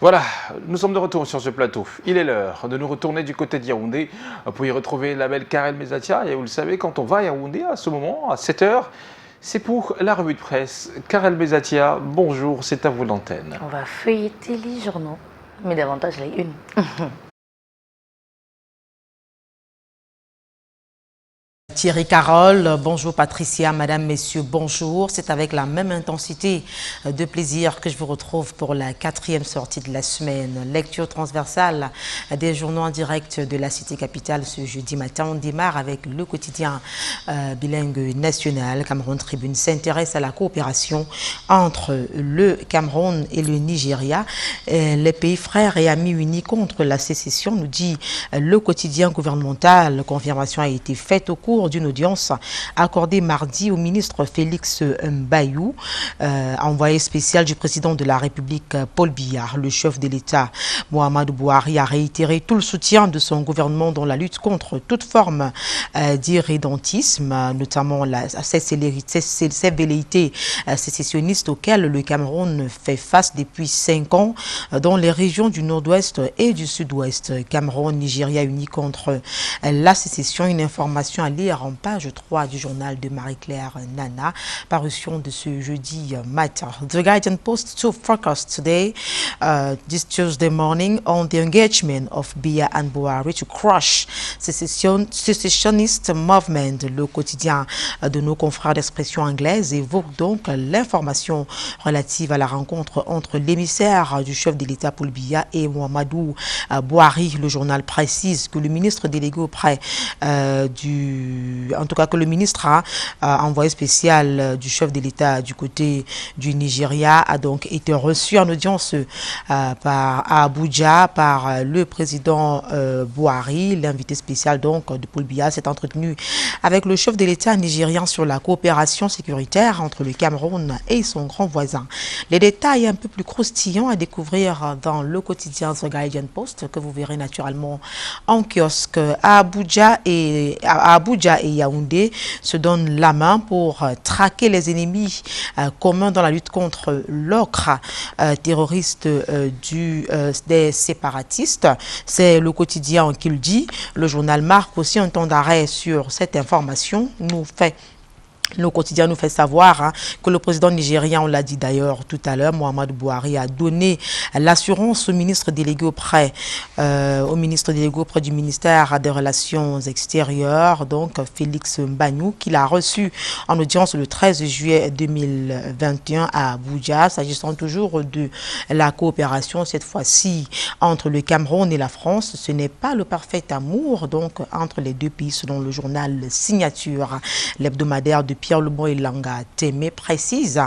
Voilà, nous sommes de retour sur ce plateau. Il est l'heure de nous retourner du côté d'Yaoundé pour y retrouver la belle Karel Mezatia. Et vous le savez, quand on va à Yaoundé à ce moment, à 7 heures, c'est pour la revue de presse. Karel Mezatia, bonjour, c'est à vous l'antenne. On va feuilleter les journaux, mais davantage les unes. Thierry Carole, bonjour Patricia, madame, messieurs, bonjour. C'est avec la même intensité de plaisir que je vous retrouve pour la 4e sortie de la semaine. Lecture transversale des journaux en direct de la cité capitale ce jeudi matin. On démarre avec le quotidien bilingue national. Cameroun Tribune s'intéresse à la coopération entre le Cameroun et le Nigeria. Les pays frères et amis unis contre la sécession, nous dit le quotidien gouvernemental. Confirmation a été faite au cours d'une audience accordée mardi au ministre Félix Mbayou, envoyé spécial du président de la République Paul Biya. Le chef de l'État Mohamed Bouhari a réitéré tout le soutien de son gouvernement dans la lutte contre toute forme d'irrédentisme, notamment ces velléités sécessionnistes auxquelles le Cameroun fait face depuis 5 ans dans les régions du nord-ouest et du sud-ouest. Cameroun, Nigeria unis contre la sécession, une information à lire en page 3 du journal de Marie-Claire Nana, parution de ce jeudi matin. The Guardian Post to focus today, this Tuesday morning, on the engagement of Biya and Bouhari to crush secessionist movement. Le quotidien de nos confrères d'expression anglaise évoque donc l'information relative à la rencontre entre l'émissaire du chef de l'État Paul Biya et Mohamedou Bouhari. Le journal précise que le ministre délégué auprès que le ministre envoyé spécial du chef de l'État du côté du Nigeria a donc été reçu en audience à Abuja par le président Bouhari. L'invité spécial donc de Paul Biya s'est entretenu avec le chef de l'État nigérian sur la coopération sécuritaire entre le Cameroun et son grand voisin. Les détails un peu plus croustillants à découvrir dans le quotidien The Guardian Post que vous verrez naturellement en kiosque. À Abuja et Yaoundé se donnent la main pour traquer les ennemis communs dans la lutte contre l'ocre terroriste des séparatistes. C'est le quotidien qui le dit. Le journal marque aussi un temps d'arrêt sur cette information. Le quotidien nous fait savoir que le président nigérien, on l'a dit d'ailleurs tout à l'heure, Mohamed Bouhari a donné l'assurance au ministre délégué auprès du ministère des Relations extérieures, donc Félix Mbayou, qu'il a reçu en audience le 13 juillet 2021 à Abuja, s'agissant toujours de la coopération, cette fois-ci entre le Cameroun et la France. Ce n'est pas le parfait amour donc entre les deux pays, selon le journal Signature. L'hebdomadaire de Pierre Lebon et Langa Témé précise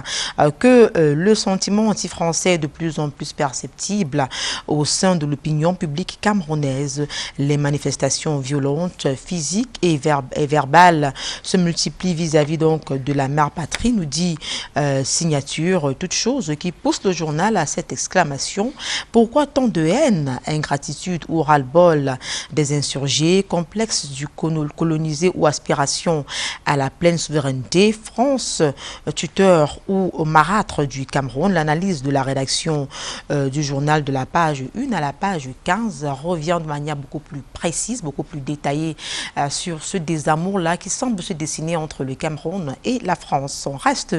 que le sentiment anti-français est de plus en plus perceptible au sein de l'opinion publique camerounaise. Les manifestations violentes, physiques et verbales se multiplient vis-à-vis donc de la mère patrie, nous dit Signature, toute chose qui pousse le journal à cette exclamation: pourquoi tant de haine, ingratitude ou ras-le-bol des insurgés, complexe du colonisé ou aspiration à la pleine souveraineté? France, tuteur ou marâtre du Cameroun. L'analyse de la rédaction du journal de la page 1 à la page 15 revient de manière beaucoup plus précise, beaucoup plus détaillée sur ce désamour-là qui semble se dessiner entre le Cameroun et la France. On reste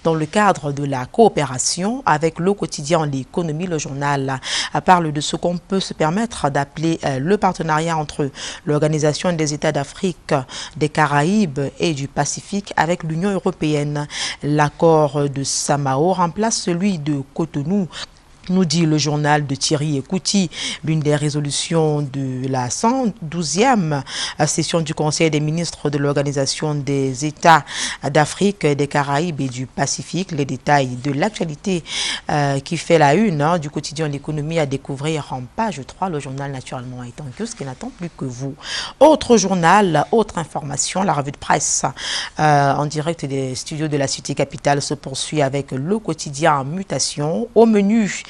dans le cadre de la coopération avec le quotidien L'économie. Le journal parle de ce qu'on peut se permettre d'appeler le partenariat entre l'Organisation des États d'Afrique, des Caraïbes et du Pacifique avec l'Union européenne. L'accord de Samao remplace celui de Cotonou, nous dit le journal de Thierry Ekouti. L'une des résolutions de la 112e session du Conseil des ministres de l'Organisation des États d'Afrique, des Caraïbes et du Pacifique. Les détails de l'actualité qui fait la une du quotidien L'économie à découvrir en page 3. Le journal naturellement est en kiosque qui n'attend plus que vous. Autre journal, autre information, la revue de presse en direct des studios de la cité capitale se poursuit avec le quotidien en mutation. Au menu,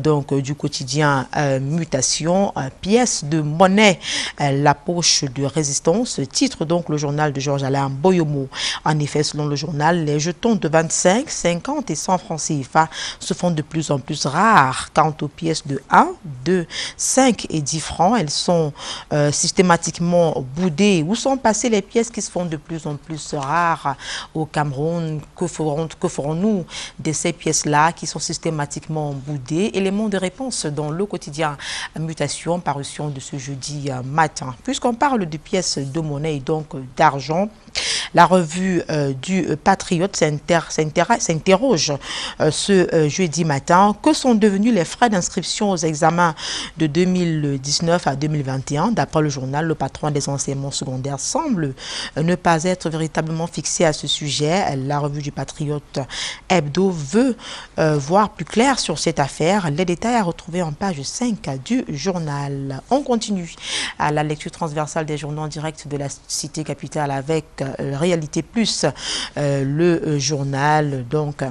donc du quotidien Mutation, pièce de monnaie, la poche de résistance, titre donc le journal de Georges-Alain Boyomo. En effet, selon le journal, les jetons de 25, 50 et 100 francs CFA se font de plus en plus rares. Quant aux pièces de 1, 2, 5 et 10 francs, elles sont systématiquement boudées. Où sont passées les pièces qui se font de plus en plus rares au Cameroun? Que ferons-nous de ces pièces-là qui sont systématiquement boudées? Élément de réponse dans le quotidien Mutation, parution de ce jeudi matin. Puisqu'on parle de pièces de monnaie et donc d'argent, la revue du Patriote s'interroge ce jeudi matin. Que sont devenus les frais d'inscription aux examens de 2019 à 2021? D'après le journal, le patron des enseignements secondaires semble ne pas être véritablement fixé à ce sujet. La revue du Patriote Hebdo veut voir plus clair sur cette affaire. Les détails à retrouver en page 5 du journal. On continue à la lecture transversale des journaux en direct de la cité capitale avec Réalité Plus, le journal donc.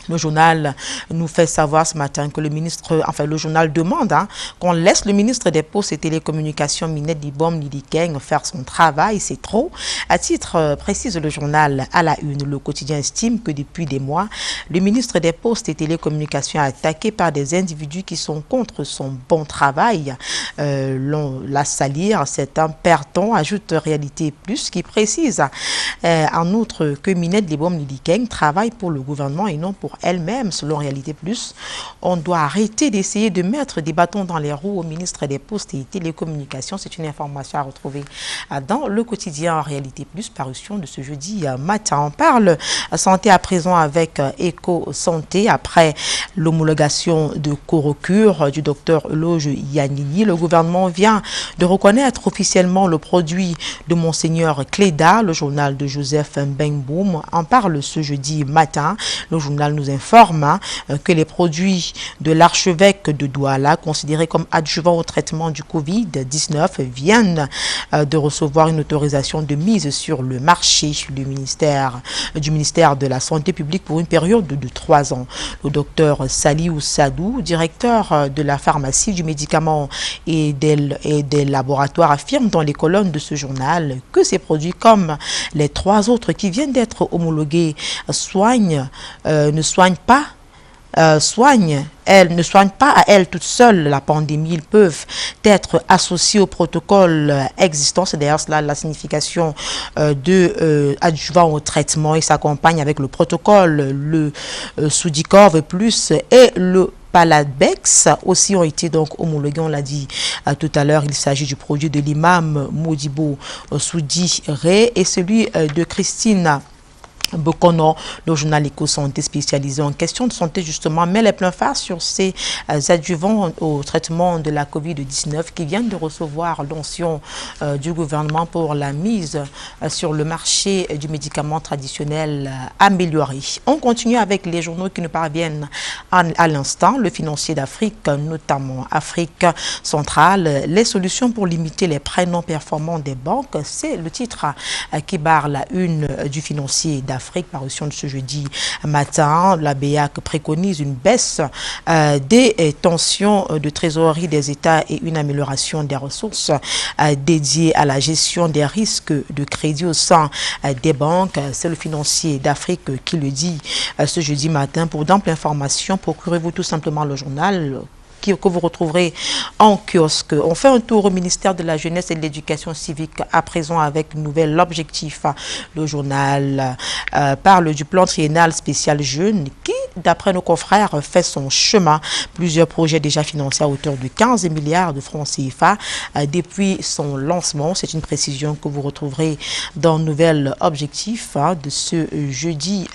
Le journal nous fait savoir ce matin que le journal demande qu'on laisse le ministre des Postes et Télécommunications, Minette Dibom Lidikeng, faire son travail. C'est trop. À titre, précise le journal à la une, le quotidien estime que depuis des mois, le ministre des Postes et Télécommunications est attaqué par des individus qui sont contre son bon travail. La salir, c'est un perdant, ajoute Réalité Plus, qui précise en outre que Minette Dibom Lidikeng travaille pour le gouvernement et non pour elle-même. Selon Réalité Plus, on doit arrêter d'essayer de mettre des bâtons dans les roues au ministre des Postes et Télécommunications. C'est une information à retrouver dans le quotidien Réalité Plus, parution de ce jeudi matin. On parle santé à présent avec Eco Santé. Après l'homologation de Corocure du docteur Loge Yanini, le gouvernement vient de reconnaître officiellement le produit de Monseigneur Cléda. Le journal de Joseph Mbengboum en parle ce jeudi matin. Le journal nous informe que les produits de l'archevêque de Douala, considérés comme adjuvants au traitement du Covid-19, viennent de recevoir une autorisation de mise sur le marché du ministère de la Santé publique pour une période de 3 ans. Le docteur Saliou Sadou, directeur de la pharmacie, du médicament et des laboratoires, affirme dans les colonnes de ce journal que ces produits, comme les 3 autres qui viennent d'être homologués, ne soignent pas à elles toutes seules la pandémie. Ils peuvent être associés au protocole existant. C'est d'ailleurs cela la signification de adjuvant au traitement. Ils s'accompagnent avec le protocole, le Soudicor plus et le Palabex aussi ont été donc homologués, on l'a dit tout à l'heure. Il s'agit du produit de l'imam Modibo Soudi Ré et celui de Christine Bokono. Le journal Éco-Santé spécialisé en questions de santé justement met les pleins face sur ces adjuvants au traitement de la Covid-19 qui viennent de recevoir l'onction du gouvernement pour la mise sur le marché du médicament traditionnel amélioré. On continue avec les journaux qui nous parviennent à l'instant. Le Financier d'Afrique, notamment Afrique centrale, les solutions pour limiter les prêts non performants des banques. C'est le titre qui barre la une du Financier d'Afrique. Parution de ce jeudi matin. La BEAC préconise une baisse des tensions de trésorerie des États et une amélioration des ressources dédiées à la gestion des risques de crédit au sein des banques. C'est le Financier d'Afrique qui le dit ce jeudi matin. Pour d'amples informations, procurez-vous tout simplement le journal que vous retrouverez en kiosque. On fait un tour au ministère de la Jeunesse et de l'Éducation civique à présent avec nouvel objectif. Le journal parle du plan triennal spécial jeune qui, d'après nos confrères, fait son chemin. Plusieurs projets déjà financés à hauteur de 15 milliards de francs CFA depuis son lancement. C'est une précision que vous retrouverez dans nouvel objectif de ce jeudi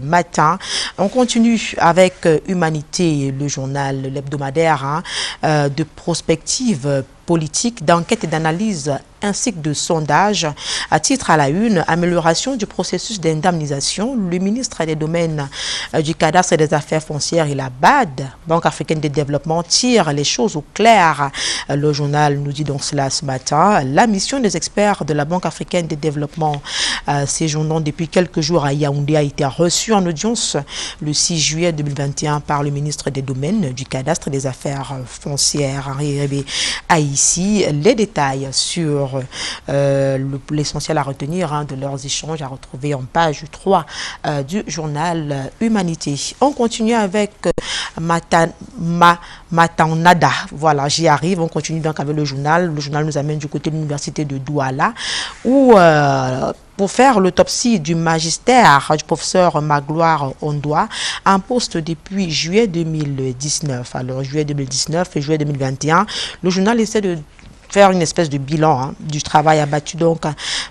matin. On continue avec Humanité, le journal, l'hebdomadaire de prospective politique, d'enquête et d'analyse ainsi que de sondage. À titre à la une, amélioration du processus d'indemnisation, le ministre des Domaines du Cadastre et des Affaires foncières et la BAD, Banque africaine de développement, tire les choses au clair. Le journal nous dit donc cela ce matin. La mission des experts de la Banque africaine de développement séjournant depuis quelques jours à Yaoundé a été reçue en audience le 6 juillet 2021 par le ministre des Domaines du Cadastre et des Affaires foncières. Henri Rébé a ici les détails sur l'essentiel à retenir de leurs échanges à retrouver en page 3 du journal Humanité. On continue avec Matanada. Voilà, j'y arrive. On continue donc avec le journal. Le journal nous amène du côté de l'université de Douala où pour faire l'autopsie du magistère du professeur Magloire Ondoa, en poste depuis juillet 2019. Alors, juillet 2019 et juillet 2021, le journal essaie de faire une espèce de bilan du travail abattu donc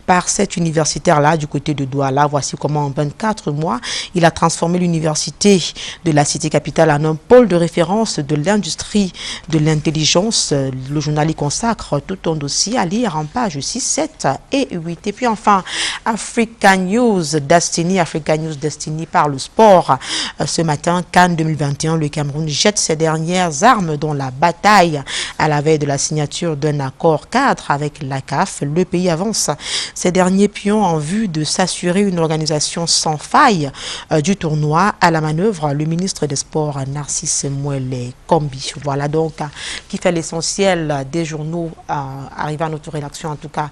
par cet universitaire-là du côté de Douala. Voici comment en 24 mois, il a transformé l'université de la cité capitale en un pôle de référence de l'industrie de l'intelligence. Le journal y consacre tout un dossier à lire en pages 6, 7 et 8. Et puis enfin, Africa News Destiny par le sport. Ce matin, Cannes 2021, le Cameroun jette ses dernières armes dans la bataille à la veille de la signature d'un accord cadre avec la CAF. Le pays avance ces derniers pions en vue de s'assurer une organisation sans faille du tournoi. À la manœuvre, le ministre des Sports, Narcisse Mouele Kombi. Voilà donc qui fait l'essentiel des journaux arrivant à notre rédaction, en tout cas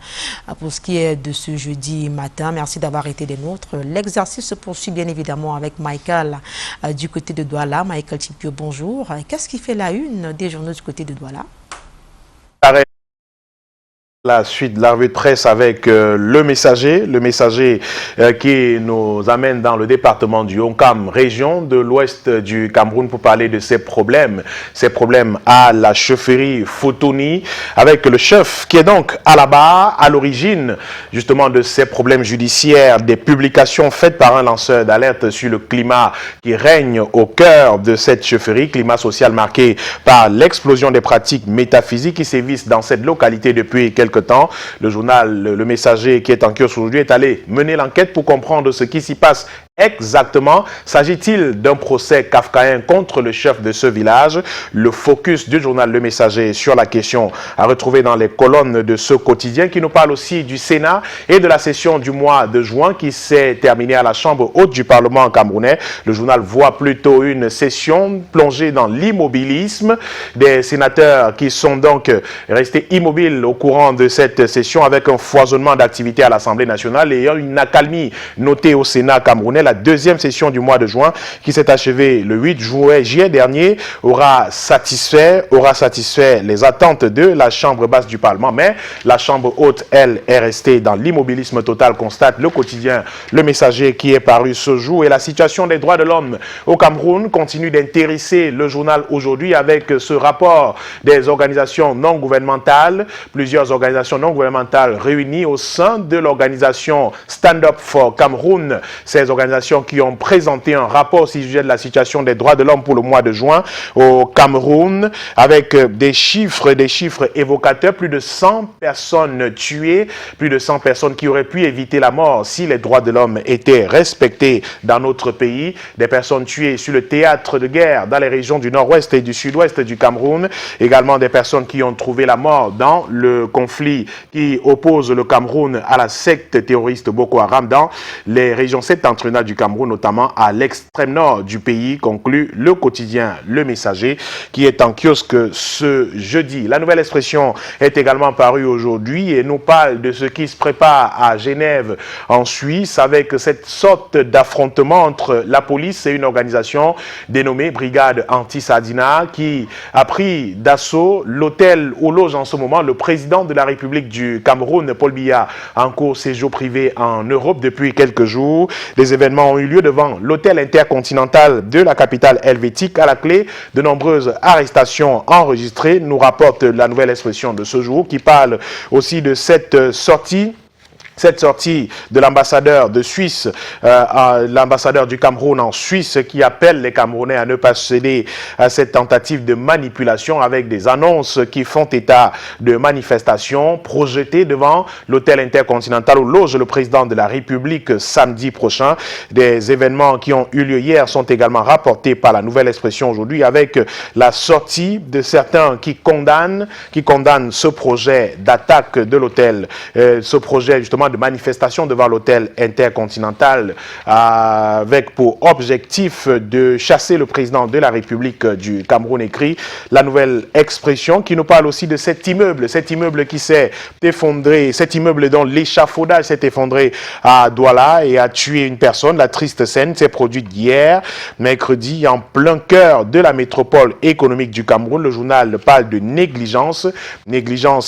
pour ce qui est de ce jeudi matin. Merci d'avoir été des nôtres. L'exercice se poursuit bien évidemment avec Michael du côté de Douala. Michael Tipio, bonjour. Qu'est-ce qui fait la une des journaux du côté de Douala? La suite de la revue de presse avec le messager qui nous amène dans le département du Onkam, région de l'ouest du Cameroun, pour parler de ces problèmes à la chefferie Fotoni, avec le chef qui est donc à la barre, à l'origine justement de ces problèmes judiciaires, des publications faites par un lanceur d'alerte sur le climat qui règne au cœur de cette chefferie, climat social marqué par l'explosion des pratiques métaphysiques qui sévissent dans cette localité depuis quelques temps. Le journal Le Messager, qui est en kiosque aujourd'hui, est allé mener l'enquête pour comprendre ce qui s'y passe exactement. S'agit-il d'un procès kafkaïen contre le chef de ce village? Le focus du journal Le Messager sur la question à retrouver dans les colonnes de ce quotidien, qui nous parle aussi du Sénat et de la session du mois de juin qui s'est terminée à la Chambre haute du Parlement camerounais. Le journal voit plutôt une session plongée dans l'immobilisme. Des sénateurs qui sont donc restés immobiles au courant de cette session, avec un foisonnement d'activités à l'Assemblée nationale et une accalmie notée au Sénat camerounais. La deuxième session du mois de juin, qui s'est achevée le 8 juillet dernier, aura satisfait les attentes de la Chambre basse du Parlement. Mais la Chambre haute, elle, est restée dans l'immobilisme total, constate le quotidien Le Messager, qui est paru ce jour. Et la situation des droits de l'homme au Cameroun continue d'intéresser le journal aujourd'hui, avec ce rapport des organisations non gouvernementales, plusieurs organisations non gouvernementales réunies au sein de l'organisation Stand Up for Cameroun. Ces organisations qui ont présenté un rapport au sujet de la situation des droits de l'homme pour le mois de juin au Cameroun, avec des chiffres évocateurs. Plus de 100 personnes tuées, plus de 100 personnes qui auraient pu éviter la mort si les droits de l'homme étaient respectés dans notre pays. Des personnes tuées sur le théâtre de guerre dans les régions du nord-ouest et du sud-ouest du Cameroun. Également des personnes qui ont trouvé la mort dans le conflit qui oppose le Cameroun à la secte terroriste Boko Haram dans les régions septentrionales du Cameroun, notamment à l'extrême nord du pays, conclut le quotidien Le Messager, qui est en kiosque ce jeudi. La Nouvelle Expression est également parue aujourd'hui et nous parle de ce qui se prépare à Genève en Suisse, avec cette sorte d'affrontement entre la police et une organisation dénommée Brigade Anti-Sardina, qui a pris d'assaut l'hôtel où loge en ce moment le président de la République du Cameroun, Paul Biya, en cours séjour privé en Europe depuis quelques jours. Les événements ont eu lieu devant l'hôtel intercontinental de la capitale helvétique. À la clé, de nombreuses arrestations enregistrées, nous rapporte la Nouvelle Expression de ce jour, qui parle aussi de cette sortie Cette sortie de l'ambassadeur de Suisse, l'ambassadeur du Cameroun en Suisse, qui appelle les Camerounais à ne pas céder à cette tentative de manipulation avec des annonces qui font état de manifestations projetées devant l'hôtel intercontinental où loge le président de la République samedi prochain. Des événements qui ont eu lieu hier sont également rapportés par la Nouvelle Expression aujourd'hui avec la sortie de certains qui condamnent ce projet d'attaque de l'hôtel, ce projet justement de manifestation devant l'hôtel intercontinental avec pour objectif de chasser le président de la République du Cameroun, écrit la Nouvelle Expression, qui nous parle aussi de cet immeuble qui s'est effondré, cet immeuble dont l'échafaudage s'est effondré à Douala et a tué une personne. La triste scène s'est produite hier, mercredi, en plein cœur de la métropole économique du Cameroun. Le journal parle de négligence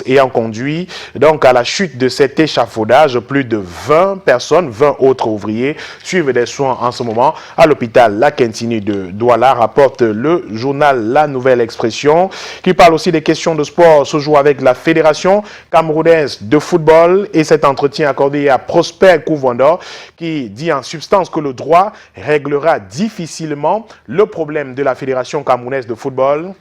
ayant conduit donc à la chute de cet échafaudage. Plus de 20 personnes, 20 autres ouvriers suivent des soins en ce moment à l'hôpital La Quintini de Douala, rapporte le journal La Nouvelle Expression, qui parle aussi des questions de sport ce jour avec la Fédération camerounaise de football et cet entretien accordé à Prosper Kouvondor qui dit en substance que le droit réglera difficilement le problème de la Fédération camerounaise de football.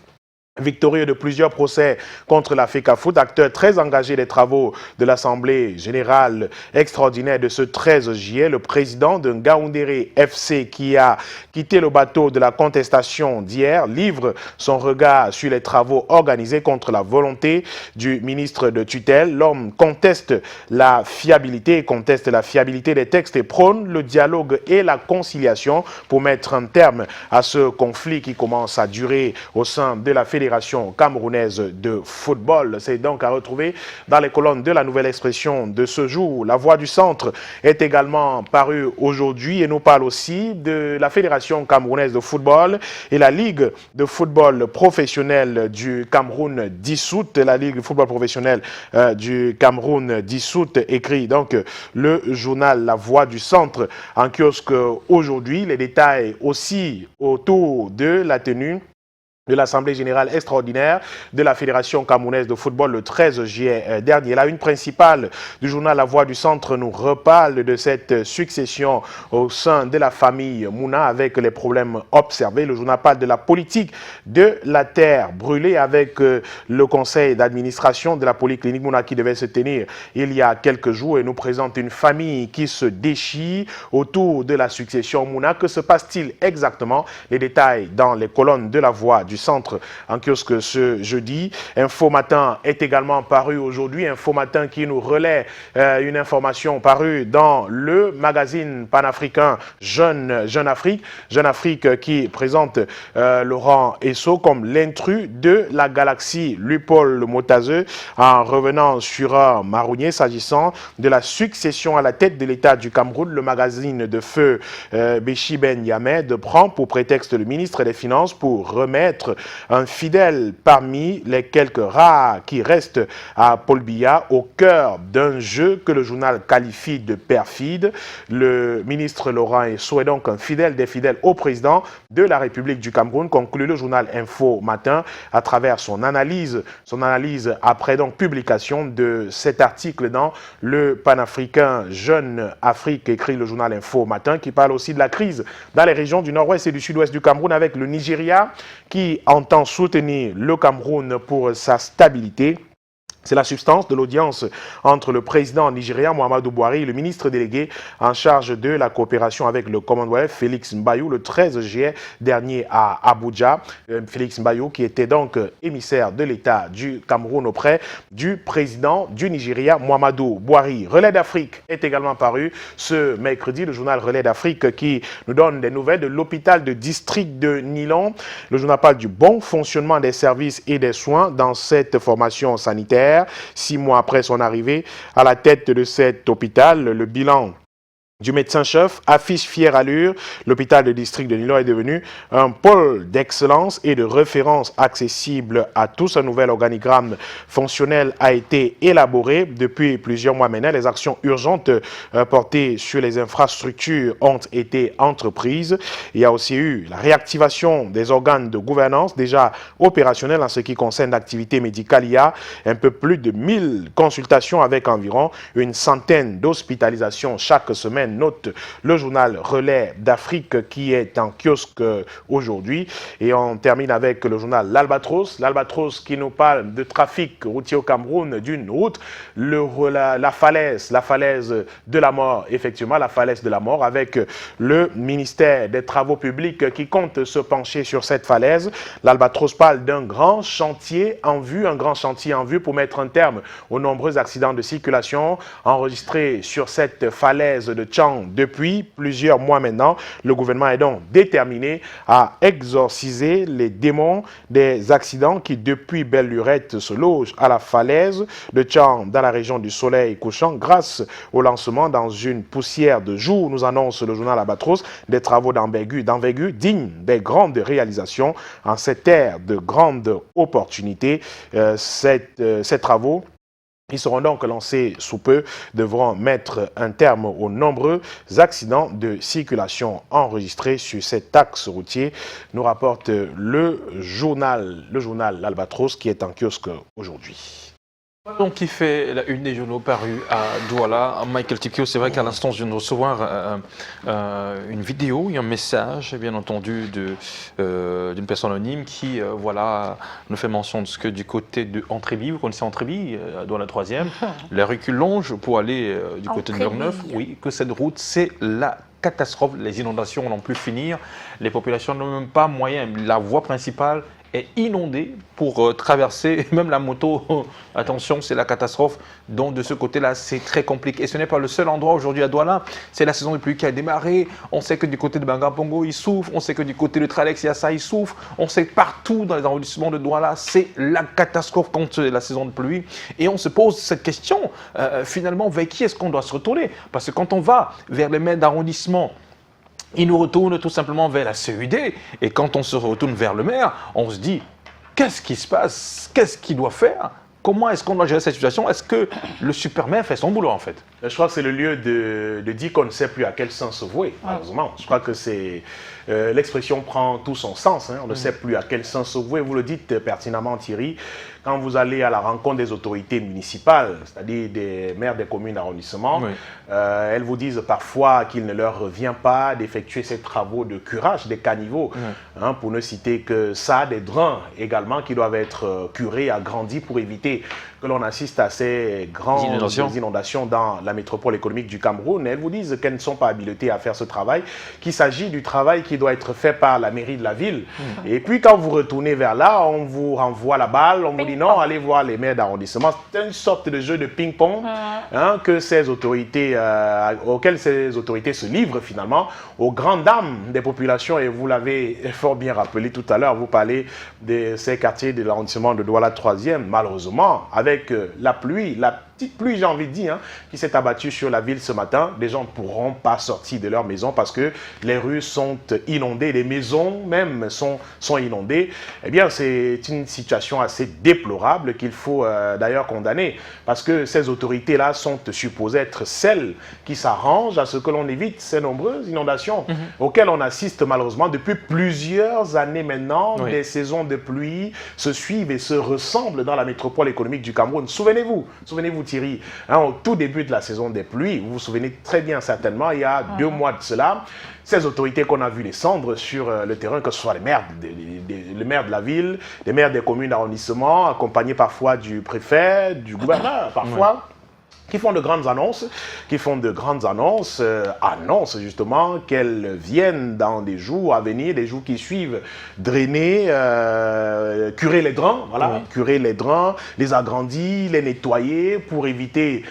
Victorieux de plusieurs procès contre la FECAFOOT, acteur très engagé des travaux de l'Assemblée générale extraordinaire de ce 13 juillet, le président de Ngaoundéré FC qui a quitté le bateau de la contestation d'hier livre son regard sur les travaux organisés contre la volonté du ministre de tutelle. L'homme conteste la fiabilité des textes et prône le dialogue et la conciliation pour mettre un terme à ce conflit qui commence à durer au sein de la Fédération camerounaise de football. C'est donc à retrouver dans les colonnes de la Nouvelle Expression de ce jour. La Voix du Centre est également parue aujourd'hui et nous parle aussi de la Fédération camerounaise de football et la Ligue de football professionnel du Cameroun dissoute. La Ligue de football professionnel du Cameroun dissoute, écrit donc le journal La Voix du Centre en kiosque aujourd'hui. Les détails aussi autour de la tenue de l'Assemblée générale extraordinaire de la Fédération camerounaise de football le 13 juillet dernier. La une principale du journal La Voix du Centre nous reparle de cette succession au sein de la famille Mouna avec les problèmes observés. Le journal parle de la politique de la terre brûlée avec le conseil d'administration de la polyclinique Mouna qui devait se tenir il y a quelques jours et nous présente une famille qui se déchire autour de la succession Mouna. Que se passe-t-il exactement? Les détails dans les colonnes de La Voix du Centre en kiosque ce jeudi. Info Matin est également paru aujourd'hui. Info Matin qui nous relaie une information parue dans le magazine panafricain Jeune Afrique. Jeune Afrique qui présente Laurent Esso comme l'intrus de la galaxie Lupol Motazeux en revenant sur un marronnier s'agissant de la succession à la tête de l'État du Cameroun. Le magazine de feu Béchi Ben Yamed prend pour prétexte le ministre des Finances pour remettre un fidèle parmi les quelques rares qui restent à Paul Biya au cœur d'un jeu que le journal qualifie de perfide. Le ministre Laurent Esso est donc un fidèle des fidèles au président de la République du Cameroun, conclut le journal Info Matin à travers son analyse après donc publication de cet article dans le panafricain Jeune Afrique, écrit le journal Info Matin, qui parle aussi de la crise dans les régions du nord-ouest et du sud-ouest du Cameroun avec le Nigeria qui entend soutenir le Cameroun pour sa stabilité. C'est la substance de l'audience entre le président nigérien Muhammadu Buhari et le ministre délégué en charge de la coopération avec le Commonwealth, Félix Mbayou, le 13 juillet dernier à Abuja. Félix Mbayou qui était donc émissaire de l'État du Cameroun auprès du président du Nigeria, Muhammadu Buhari. Relais d'Afrique est également paru ce mercredi, le journal Relais d'Afrique qui nous donne des nouvelles de l'hôpital de district de Nilon. Le journal parle du bon fonctionnement des services et des soins dans cette formation sanitaire. 6 mois après son arrivée à la tête de cet hôpital, le bilan du médecin-chef, affiche fière allure. L'hôpital de district de Nilo est devenu un pôle d'excellence et de référence accessible à tous. Un nouvel organigramme fonctionnel a été élaboré depuis plusieurs mois maintenant. Les actions urgentes portées sur les infrastructures ont été entreprises. Il y a aussi eu la réactivation des organes de gouvernance déjà opérationnels en ce qui concerne l'activité médicale. Il y a un peu plus de 1000 consultations avec environ une centaine d'hospitalisations chaque semaine, note le journal Relais d'Afrique qui est en kiosque aujourd'hui. Et on termine avec le journal L'Albatros. L'Albatros qui nous parle de trafic routier au Cameroun, d'une route, la falaise de la mort, effectivement, la falaise de la mort, avec le ministère des Travaux publics qui compte se pencher sur cette falaise. L'Albatros parle d'un grand chantier en vue, pour mettre un terme aux nombreux accidents de circulation enregistrés sur cette falaise de depuis plusieurs mois maintenant. Le gouvernement est donc déterminé à exorciser les démons des accidents qui, depuis belle lurette, se logent à la falaise de Tchang dans la région du soleil couchant grâce au lancement dans une poussière de jour, nous annonce le journal Albatros, des travaux d'envergure dignes des grandes réalisations en cette ère de grandes opportunités. Ces travaux, ils seront donc lancés sous peu, devront mettre un terme aux nombreux accidents de circulation enregistrés sur cet axe routier, nous rapporte le journal L'Albatros qui est en kiosque aujourd'hui. Donc, qui fait la une des journaux parus à Douala, Michael Tipkio. C'est vrai qu'à l'instant, je viens de recevoir une vidéo et un message, bien entendu, d'une personne anonyme qui, voilà, nous fait mention de ce que du côté de Entréby, vous connaissez Entréby, à Douala 3e, la rue qui longe pour aller du côté de Murneuf. Oui, que cette route, c'est la catastrophe. Les inondations n'ont plus finir. Les populations n'ont même pas moyen. La voie principale est inondée pour traverser, même la moto, attention, c'est la catastrophe. Donc de ce côté-là, c'est très compliqué. Et ce n'est pas le seul endroit aujourd'hui à Douala, c'est la saison de pluie qui a démarré. On sait que du côté de Bangapongo, il souffre. On sait que du côté de Tralex, Yassa, il souffre. On sait que partout dans les arrondissements de Douala, c'est la catastrophe quand c'est la saison de pluie. Et on se pose cette question, finalement, vers qui est-ce qu'on doit se retourner? Parce que quand on va vers les maires d'arrondissement, il nous retourne tout simplement vers la CUD. Et quand on se retourne vers le maire, on se dit, qu'est-ce qui se passe? Qu'est-ce qu'il doit faire? Comment est-ce qu'on doit gérer cette situation? Est-ce que le super-maire fait son boulot en fait? Je crois que c'est le lieu de dire qu'on ne sait plus à quel sens se vouer, malheureusement. Je crois que c'est l'expression prend tout son sens. On ne sait plus à quel sens se vouer. Vous le dites pertinemment, Thierry. Quand vous allez à la rencontre des autorités municipales, c'est-à-dire des maires des communes d'arrondissement, elles vous disent parfois qu'il ne leur revient pas d'effectuer ces travaux de curage des caniveaux, pour ne citer que ça, des drains également qui doivent être curés, agrandis pour éviter que l'on assiste à ces grandes inondations dans la métropole économique du Cameroun. Elles vous disent qu'elles ne sont pas habilitées à faire ce travail, qu'il s'agit du travail qui doit être fait par la mairie de la ville. Et puis quand vous retournez vers là, on vous renvoie la balle, on vous dit non, allez voir les maires d'arrondissement. C'est une sorte de jeu de ping-pong que ces autorités, auxquelles ces autorités se livrent finalement aux grandes dames des populations. Et vous l'avez fort bien rappelé tout à l'heure, vous parlez de ces quartiers de l'arrondissement de Douala 3e, malheureusement, avec la pluie, la petite pluie, j'ai envie de dire, qui s'est abattue sur la ville ce matin, les gens ne pourront pas sortir de leur maison parce que les rues sont inondées, les maisons même sont inondées. Eh bien, c'est une situation assez déplorable qu'il faut d'ailleurs condamner parce que ces autorités-là sont supposées être celles qui s'arrangent à ce que l'on évite ces nombreuses inondations auxquelles on assiste malheureusement depuis plusieurs années maintenant. Des saisons de pluie se suivent et se ressemblent dans la métropole économique du Cameroun. Souvenez-vous Thierry, au tout début de la saison des pluies, vous vous souvenez très bien certainement, il y a 2 mois de cela, ces autorités qu'on a vu descendre sur le terrain, que ce soit les maires de la ville, les maires des communes d'arrondissement, accompagnés parfois du préfet, du gouverneur parfois, qui font de grandes annonces, annoncent justement qu'elles viennent dans des jours à venir, des jours qui suivent, drainer, curer les drains, curer les drains, les agrandir, les nettoyer pour éviter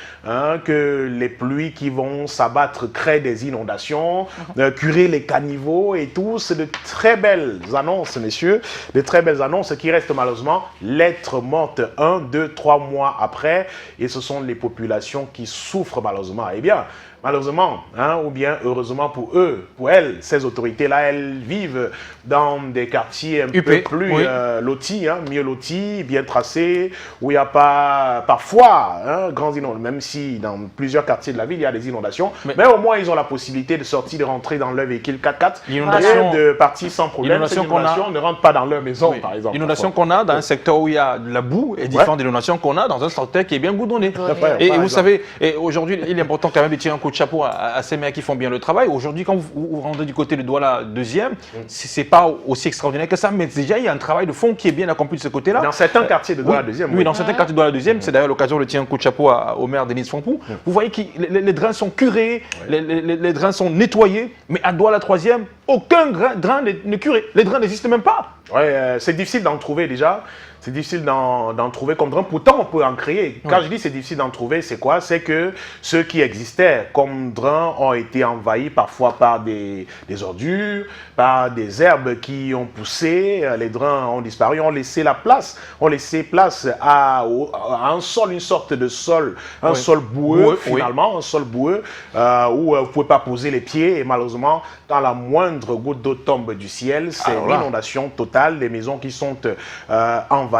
que les pluies qui vont s'abattre créent des inondations, curer les caniveaux et tout. C'est de très belles annonces, messieurs, de très belles annonces qui restent malheureusement lettres mortes 1, 2, 3 mois après, et ce sont les populations qui souffrent malheureusement. Eh bien, malheureusement, hein, ou bien heureusement pour eux, pour elles, ces autorités-là, elles vivent dans des quartiers un peu plus lotis, hein, mieux lotis, bien tracés, où il n'y a pas, parfois, hein, grands inondations, même si dans plusieurs quartiers de la ville, il y a des inondations, mais au moins, ils ont la possibilité de sortir, de rentrer dans leur véhicule 4x4 et de partir sans problème. Ces inondations ne rentrent pas dans leur maison, par exemple. L'inondation qu'on a dans un secteur où il y a de la boue est différente de l'inondation qu'on a dans un secteur qui est bien goudronné. Et vous savez, aujourd'hui, il est important quand même de tirer un coup de chapeau à ces maires qui font bien le travail. Aujourd'hui, quand vous rentrez du côté de Douala 2e, c'est pas aussi extraordinaire que ça, mais déjà, il y a un travail de fond qui est bien accompli de ce côté-là. Dans certains quartiers de Douala 2e. Oui, dans certains quartiers de Douala 2e, c'est d'ailleurs l'occasion de tirer un coup de chapeau au maire Denise Fonpou. Vous voyez que les drains sont curés, les drains sont nettoyés, mais à Douala 3e, aucun drain n'est curé. Les drains n'existent même pas. Oui, c'est difficile d'en trouver déjà. C'est difficile d'en trouver comme drain. Pourtant, on peut en créer. Quand je dis c'est difficile d'en trouver, c'est quoi? C'est que ceux qui existaient comme drains ont été envahis parfois par des ordures, par des herbes qui ont poussé. Les drains ont disparu, ont laissé la place. Ont laissé place à un sol, une sorte de sol, un sol boueux finalement, un sol boueux où vous ne pouvez pas poser les pieds. Et malheureusement, quand la moindre goutte d'eau tombe du ciel, c'est l'inondation totale. Les maisons qui sont envahies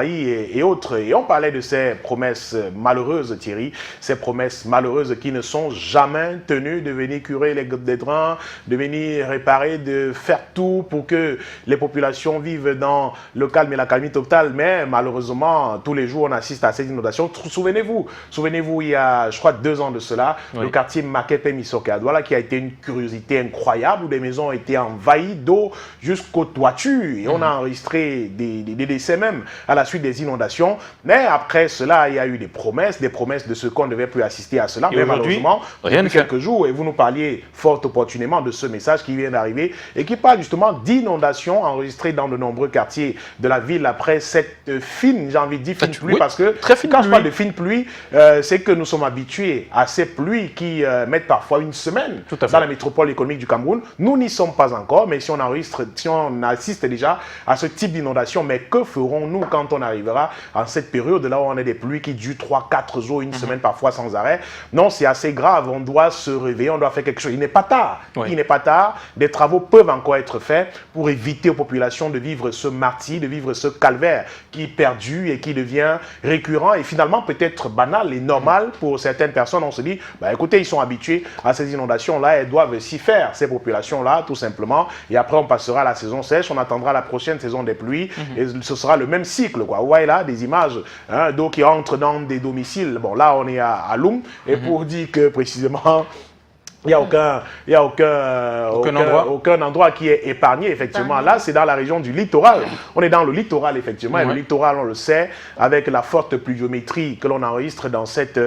et autres. Et on parlait de ces promesses malheureuses, Thierry, ces promesses malheureuses qui ne sont jamais tenues, de venir curer les drains, de venir réparer, de faire tout pour que les populations vivent dans le calme et la calmie totale. Mais malheureusement, tous les jours, on assiste à ces inondations. Souvenez-vous, il y a, je crois, 2 ans de cela, le quartier Makepe-Misoke à Douala, qui a été une curiosité incroyable, où des maisons ont été envahies d'eau jusqu'aux toitures. Et on a enregistré des décès même à la suite des inondations. Mais après cela, il y a eu des promesses de ce qu'on ne devait plus assister à cela. Mais malheureusement, depuis quelques jours, et vous nous parliez fort opportunément de ce message qui vient d'arriver et qui parle justement d'inondations enregistrées dans de nombreux quartiers de la ville après cette fine, j'ai envie de dire fine pluie, parce que quand je parle de fine pluie, c'est que nous sommes habitués à ces pluies qui mettent parfois une semaine dans la métropole économique du Cameroun. Nous n'y sommes pas encore, mais si on assiste déjà à ce type d'inondation, mais que ferons-nous quand on arrivera en cette période là où on a des pluies qui durent 3-4 jours, une semaine parfois sans arrêt? Non, c'est assez grave. On doit se réveiller, on doit faire quelque chose. Il n'est pas tard. Il n'est pas tard. Des travaux peuvent encore être faits pour éviter aux populations de vivre ce martyre, de vivre ce calvaire qui perdure et qui devient récurrent et finalement peut-être banal et normal pour certaines personnes. On se dit, bah, écoutez, ils sont habitués à ces inondations-là, elles doivent s'y faire, ces populations-là, tout simplement. Et après, on passera à la saison sèche, on attendra la prochaine saison des pluies et ce sera le même cycle, quoi. Vous voyez là des images d'eau qui entrent dans des domiciles. Bon, là, on est à Loum. Et pour dire que précisément, il n'y a aucun endroit qui est épargné, effectivement. Là, c'est dans la région du littoral. On est dans le littoral, effectivement. Et le littoral, on le sait, avec la forte pluviométrie que l'on enregistre dans cette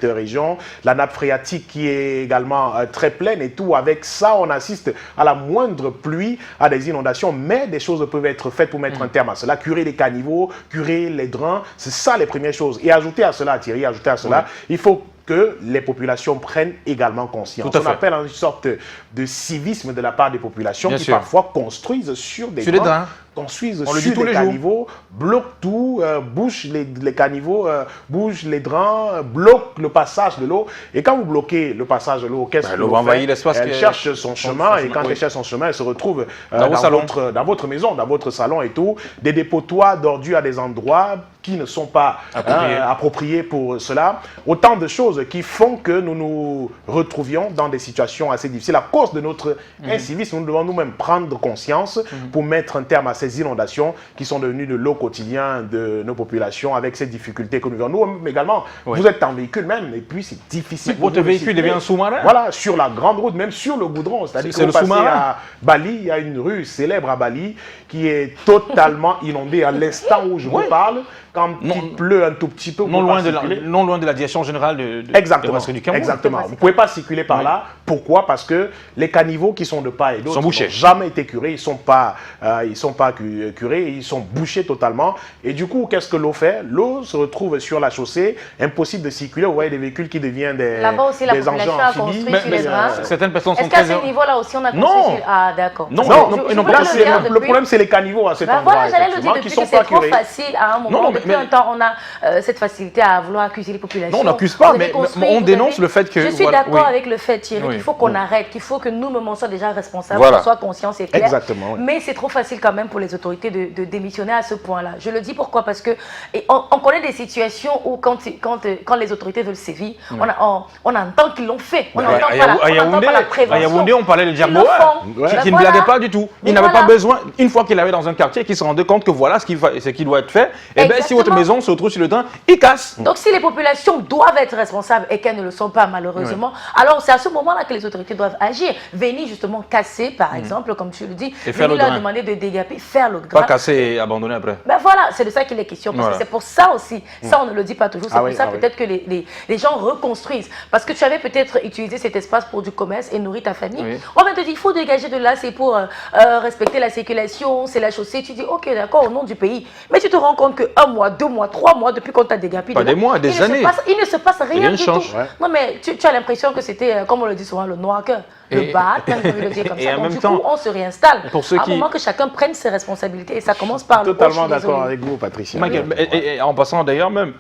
région, la nappe phréatique qui est également très pleine et tout. Avec ça, on assiste à la moindre pluie, à des inondations. Mais des choses peuvent être faites pour mettre un terme à cela. Curer les caniveaux, curer les drains, c'est ça les premières choses. Et ajouter à cela, Thierry, il faut que les populations prennent également conscience. On appelle une sorte de civisme de la part des populations qui parfois construisent sur des drains, construisent sur des caniveaux, bloquent tout, bouchent les caniveaux, bouchent les drains, bloquent le passage de l'eau. Et quand vous bloquez le passage de l'eau, qu'est-ce que l'eau fait? Elle cherche son chemin et quand elle cherche son chemin, elle se retrouve dans votre maison, dans votre salon et tout. Des dépotoirs d'ordures à des endroits qui ne sont pas appropriés pour cela. Autant de choses qui font que nous nous retrouvions dans des situations assez difficiles. À cause de notre incivisme, nous devons nous-mêmes prendre conscience pour mettre un terme à ces inondations qui sont devenues de l'eau quotidien de nos populations avec ces difficultés que nous vivons. Nous également, vous êtes en véhicule même et puis c'est difficile. Votre véhicule devient un sous-marin? Voilà, sur la grande route, même sur le goudron. C'est-à-dire que vous passez à Bali, il y a une rue célèbre à Bali qui est totalement inondée à l'instant où je vous parle. Quand il pleut un tout petit peu, non loin de la direction générale de Exactement. du Cameroun. Exactement. Vous ne pouvez pas circuler par là. Pourquoi? Parce que les caniveaux qui sont de part et d'autre n'ont jamais été curés. Ils ne sont pas curés, ils sont bouchés totalement. Et du coup, qu'est-ce que l'eau fait? L'eau se retrouve sur la chaussée, impossible de circuler. Vous voyez des véhicules qui deviennent des engins amphibies. Certaines personnes sont Est-ce qu'à ce niveau-là aussi, on a construit? Ah, d'accord. Non. Le problème, c'est les caniveaux à cet endroit. Voilà, j'allais le dire depuis que c'est trop facile à un moment. depuis un temps, on a cette facilité à vouloir accuser les populations. Non, on n'accuse pas, mais on dénonce le fait que... Je suis d'accord avec le fait, Thierry, qu'il faut qu'on arrête, qu'il faut que nous, nous soyons déjà responsables, qu'on soit conscients et clairs. Exactement. Oui. Mais c'est trop facile quand même pour les autorités de démissionner à ce point-là. Je le dis pourquoi? Parce que on connaît des situations où quand les autorités veulent sévir, on entend qu'ils l'ont fait. On n'entend pas la prévention. À Yaoundé, on parlait de Diaboa, qui ne blaguait pas du tout. Il n'avait pas besoin, une fois qu'il avait dans un quartier, qu'il se rendait compte que voilà ce qui doit être fait, et bien si votre maison se retrouve sur le terrain, il casse. Donc si les populations doivent être responsables et qu'elles ne le sont pas malheureusement, alors c'est à ce moment-là que les autorités doivent agir. Venir justement casser, par exemple, comme tu le dis, venir leur demander de dégaper, faire le grain. Pas casser et abandonner après. Ben voilà, c'est de ça qu'il est question. Parce que c'est pour ça aussi, ça on ne le dit pas toujours, c'est pour ça peut-être que les gens reconstruisent. Parce que tu avais peut-être utilisé cet espace pour du commerce et nourrir ta famille. On va te dire, il faut dégager de là, c'est pour respecter la circulation, c'est la chaussée. Tu dis, ok, d'accord, au nom du pays. Mais tu te rends compte que 1 mois, 2 mois, 3 mois, depuis qu'on t'a dégapé, pas des mois, des années. Il ne se passe rien du tout. Ouais. Non, mais tu as l'impression que c'était, comme on le dit souvent, le noir cœur. Le bas, comme je le dis comme ça. Donc, du coup, on se réinstalle. À un moment que chacun prenne ses responsabilités. Et ça commence par le Totalement d'accord avec vous, Patricia. Et en passant d'ailleurs même,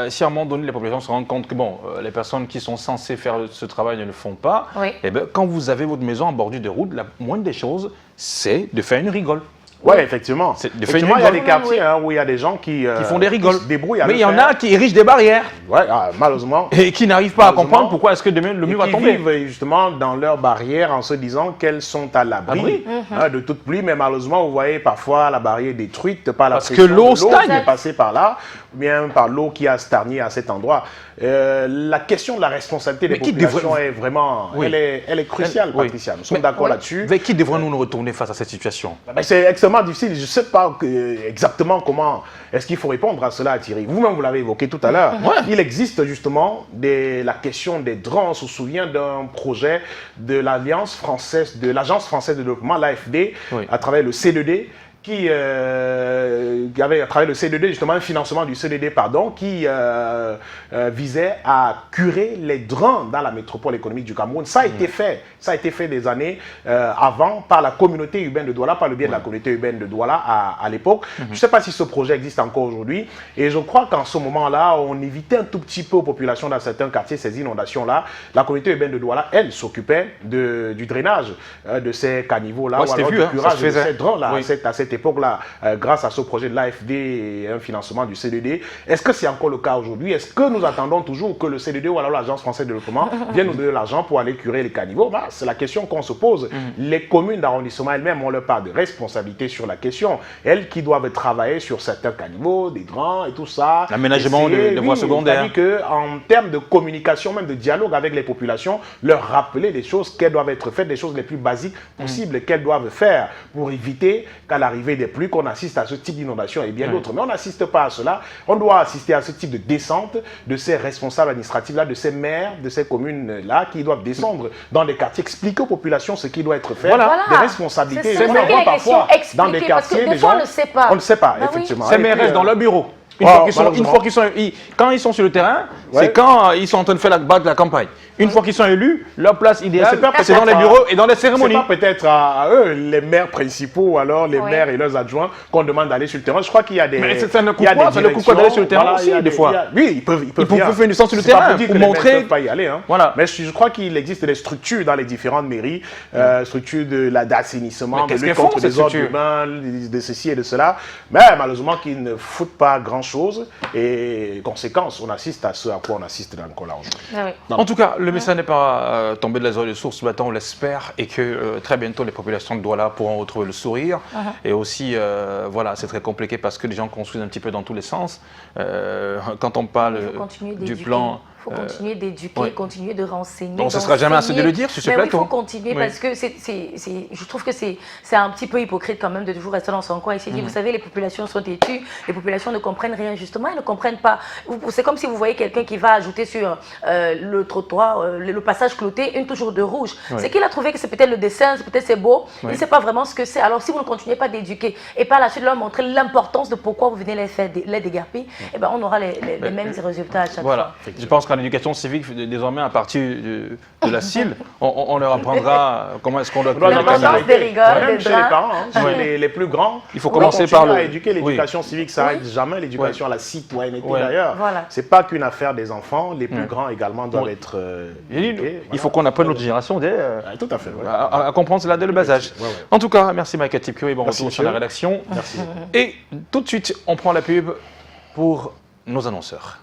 si à un moment donné les populations se rendent compte que bon, les personnes qui sont censées faire ce travail ne le font pas, et bien, quand vous avez votre maison en bordure de route, la moindre des choses, c'est de faire une rigole. Oui, effectivement. Effectivement, il y a des quartiers où il y a des gens qui font des rigoles. Qui se débrouillent à mais il y en a qui érigent des barrières. Oui, malheureusement. Et qui n'arrivent pas à comprendre pourquoi est-ce que demain le mur va tomber. Ils vivent justement dans leurs barrières en se disant qu'elles sont à l'abri de toute pluie. Mais malheureusement, vous voyez parfois la barrière détruite par la pression. Parce que l'eau stagne. Qui est passée par là, ou bien par l'eau qui a stagné à cet endroit. La question de la responsabilité des populations est vraiment, elle est cruciale, Patricia. Nous sommes d'accord là-dessus. Mais qui devrait nous retourner face à cette situation? C'est extrêmement difficile. Je ne sais pas exactement comment est-ce qu'il faut répondre à cela, Thierry. Vous-même, vous l'avez évoqué tout à l'heure. Il existe justement la question des droits. On se souvient d'un projet de l'Agence française de développement, l'AFD, à travers le CDD, qui avait à travers le CDD, justement un financement du CDD, qui visait à curer les drains dans la métropole économique du Cameroun. Ça a été fait des années avant par la communauté urbaine de Douala, par le biais de la communauté urbaine de Douala à l'époque. Je ne sais pas si ce projet existe encore aujourd'hui, et je crois qu'en ce moment-là, on évitait un tout petit peu aux populations dans certains quartiers ces inondations-là. La communauté urbaine de Douala, elle, s'occupait du drainage de ces caniveaux-là, ou alors du curage de ces drains-là à cette époque-là, grâce à ce projet de l'AFD et un financement du CDD. Est-ce que c'est encore le cas aujourd'hui? Est-ce que nous attendons toujours que le CDD ou alors l'Agence française de développement vienne nous donner l'argent pour aller curer les caniveaux? C'est la question qu'on se pose. Les communes d'arrondissement elles-mêmes ont leur part de responsabilité sur la question. Elles qui doivent travailler sur certains caniveaux, des drains et tout ça. L'aménagement de voies secondaires. C'est-à-dire qu'en termes de communication, même de dialogue avec les populations, leur rappeler des choses qu'elles doivent être faites, des choses les plus basiques possibles qu'elles doivent faire pour éviter qu'à l'arrivée des pluies, qu'on assiste à ce type d'inondation et bien d'autres. Mais on n'assiste pas à cela. On doit assister à ce type de descente de ces responsables administratifs-là, de ces maires, de ces communes-là, qui doivent descendre dans les quartiers, expliquer aux populations ce qui doit être fait, des responsabilités. C'est ça, parfois dans des quartiers, des gens, on ne sait pas. On ne sait pas, effectivement. Ces maires restent dans leur bureau. Quand ils sont sur le terrain, c'est quand ils sont en train de faire la campagne. Une fois qu'ils sont élus, leur place idéale, c'est dans les bureaux et dans les cérémonies. C'est pas peut-être à eux, les maires principaux, alors les maires et leurs adjoints, qu'on demande d'aller sur le terrain. Je crois qu'il y a des. Mais ça ne coûte pas, ça ne coûte pas d'aller sur le terrain aussi, des fois. Oui, ils peuvent faire une distance sur le terrain pour montrer. Ils ne peuvent pas y aller. Voilà. Mais je crois qu'il existe des structures dans les différentes mairies, structures d'assainissement, de lutte contre les ordres humains, de ceci et de cela. Mais malheureusement, qu'ils ne foutent pas grand-chose. Et conséquence, on assiste à ce à quoi on assiste encore là aujourd'hui. En tout cas, le message n'est pas tombé de la zone de source, maintenant on l'espère, et que très bientôt les populations de Douala pourront retrouver le sourire. Et aussi, voilà, c'est très compliqué parce que les gens construisent un petit peu dans tous les sens. Quand on parle du plan... Il faut continuer d'éduquer, continuer de renseigner. Donc, ce ne sera jamais assez de le dire sur ce plateau. Il faut continuer parce que je trouve que c'est un petit peu hypocrite quand même de toujours rester dans son coin et se dire, vous savez, les populations sont têtues, les populations ne comprennent rien justement, elles ne comprennent pas. C'est comme si vous voyez quelqu'un qui va ajouter sur le trottoir, le passage clôté, une touche de rouge. C'est qu'il a trouvé que c'est peut-être le dessin, peut-être c'est beau, il ne sait pas vraiment ce que c'est. Alors si vous ne continuez pas d'éduquer et par la suite leur montrer l'importance de pourquoi vous venez les dégaper, eh ben, on aura les mêmes résultats à chaque fois. Je pense que sera l'éducation civique désormais à partir de la CIL. On leur apprendra comment est-ce qu'on doit... L'importance des rigoles, même des chez les draps. parents, chez les plus grands, Il faut commencer par à le... éduquer. L'éducation civique s'arrête jamais, l'éducation à la citoyenneté d'ailleurs. Voilà. C'est pas qu'une affaire des enfants, les plus grands également doivent être éduqués. Il faut qu'on apprenne notre génération Tout à fait. à comprendre cela dès le bas âge. En tout cas, merci Mike Atipkio et bon Merci, retour sur la monsieur. rédaction. Merci. Et tout de suite, on prend la pub pour nos annonceurs.